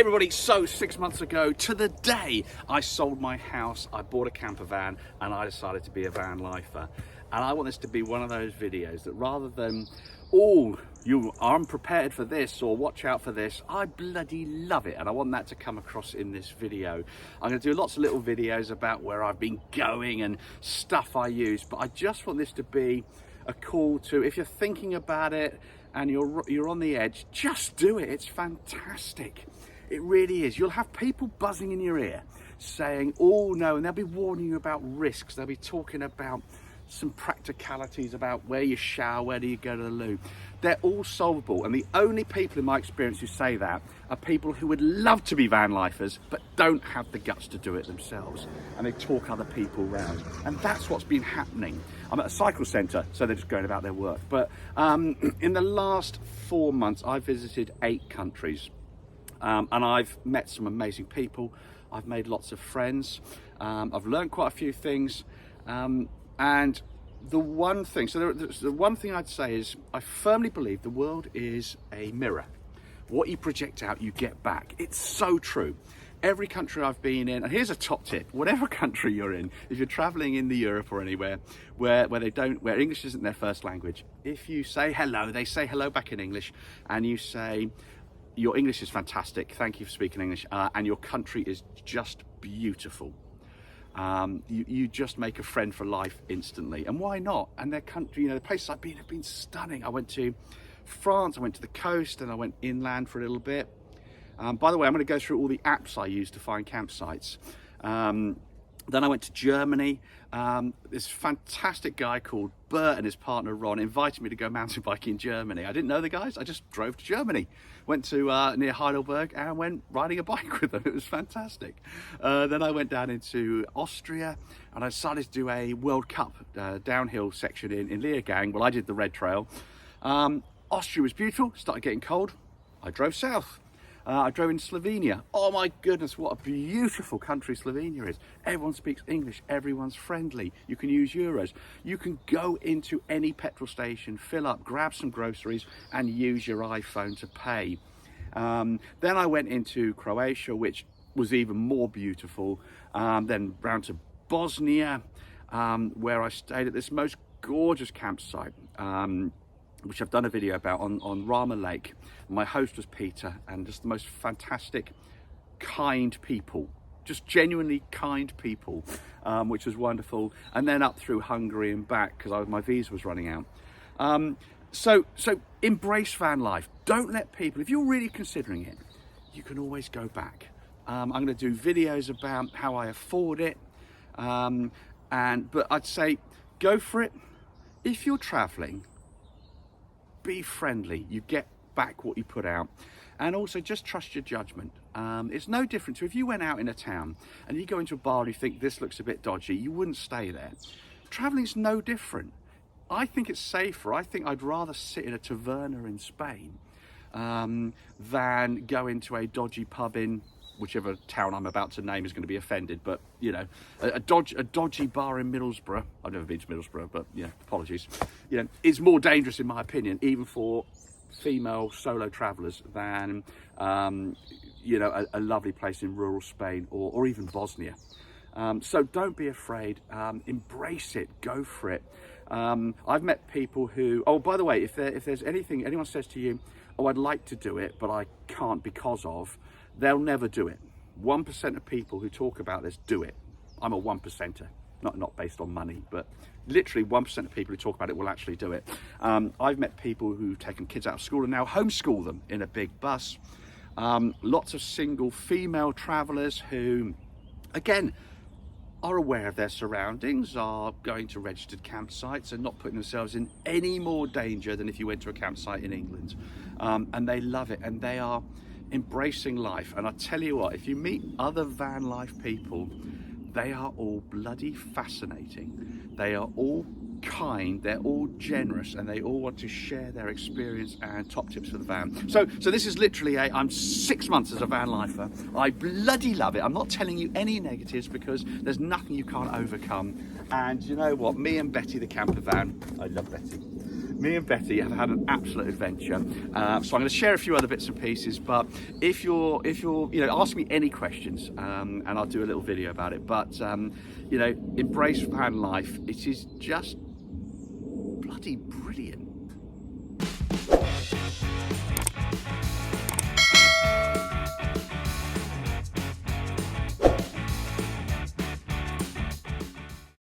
Everybody, so 6 months ago to the day I sold my house, I bought a camper van and I decided to be a van lifer. And I want this to be one of those videos that rather than, oh, you are unprepared for this or watch out for this, I bloody love it. And I want that to come across in this video. I'm going to do lots of little videos about where I've been going and stuff I use, but I just want this to be a call to, if you're thinking about it and you're on the edge, just do it. It's fantastic. It really is. You'll have people buzzing in your ear saying, oh no, and they'll be warning you about risks. They'll be talking about some practicalities about where you shower, where do you go to the loo. They're all solvable, and the only people in my experience who say that are people who would love to be van lifers but don't have the guts to do it themselves, and they talk other people around. And that's what's been happening. I'm at a cycle centre, so they're just going about their work, but in the last 4 months I've visited 8 countries. And I've met some amazing people. I've made lots of friends. I've learned quite a few things. And the one thing, the one thing I'd say is I firmly believe the world is a mirror. What you project out, you get back. It's so true. Every country I've been in, and here's a top tip, whatever country you're in, if you're traveling in the Europe or anywhere where English isn't their first language, if you say hello, they say hello back in English, and you say, your English is fantastic, thank you for speaking English, and your country is just beautiful. You just make a friend for life instantly, and why not? And their country, the places I've been have been stunning. I went to France, I went to the coast, and I went inland for a little bit. By the way, I'm going to go through all the apps I use to find campsites. Then I went to Germany. This fantastic guy called Bert and his partner Ron invited me to go mountain biking in Germany. I didn't know the guys, I just drove to Germany. Went to near Heidelberg and went riding a bike with them. It was fantastic. Then I went down into Austria and I decided to do a World Cup downhill section in Leogang. Well, I did the red trail. Austria was beautiful, started getting cold. I drove south. I drove in Slovenia. Oh my goodness, what a beautiful country Slovenia is. Everyone speaks English, everyone's friendly. You can use euros. You can go into any petrol station, fill up, grab some groceries and use your iPhone to pay. Then I went into Croatia, which was even more beautiful. Then round to Bosnia, where I stayed at this most gorgeous campsite. Which I've done a video about on Rama Lake. My host was Peter, and just the most fantastic, kind people, just genuinely kind people, which was wonderful. And then up through Hungary and back because my visa was running out. So embrace van life. Don't let people, if you're really considering it, you can always go back. I'm going to do videos about how I afford it, but I'd say go for it. If you're traveling, be friendly, you get back what you put out, and also just trust your judgment. It's no different to if you went out in a town and you go into a bar and you think this looks a bit dodgy, you wouldn't stay there. Traveling's no different. I think it's safer. I think I'd rather sit in a taverna in Spain than go into a dodgy pub in whichever town I'm about to name is going to be offended, but a dodgy bar in Middlesbrough, I've never been to Middlesbrough, but apologies, is more dangerous in my opinion, even for female solo travellers, than a lovely place in rural Spain or even Bosnia. So don't be afraid, embrace it, go for it. I've met people who, oh, by the way, if there's anyone says to you, oh, I'd like to do it, but I can't because of, they'll never do it. 1% of people who talk about this do it. I'm a 1%er, not based on money, but literally 1% of people who talk about it will actually do it. I've met people who've taken kids out of school and now homeschool them in a big bus. Lots of single female travellers who, again, are aware of their surroundings, are going to registered campsites and not putting themselves in any more danger than if you went to a campsite in England. And they love it, and they are embracing life. And I tell you what, if you meet other van life people, they are all bloody fascinating. They are all kind, they're all generous, and they all want to share their experience and top tips for the van. So this is literally I'm 6 months as a van lifer. I bloody love it. I'm not telling you any negatives because there's nothing you can't overcome. And you know what, me and Betty the camper van, I love Betty, me and Betty have had an absolute adventure. So I'm going to share a few other bits and pieces, but if you're ask me any questions, and I'll do a little video about it. But embrace van life. It is just bloody brilliant.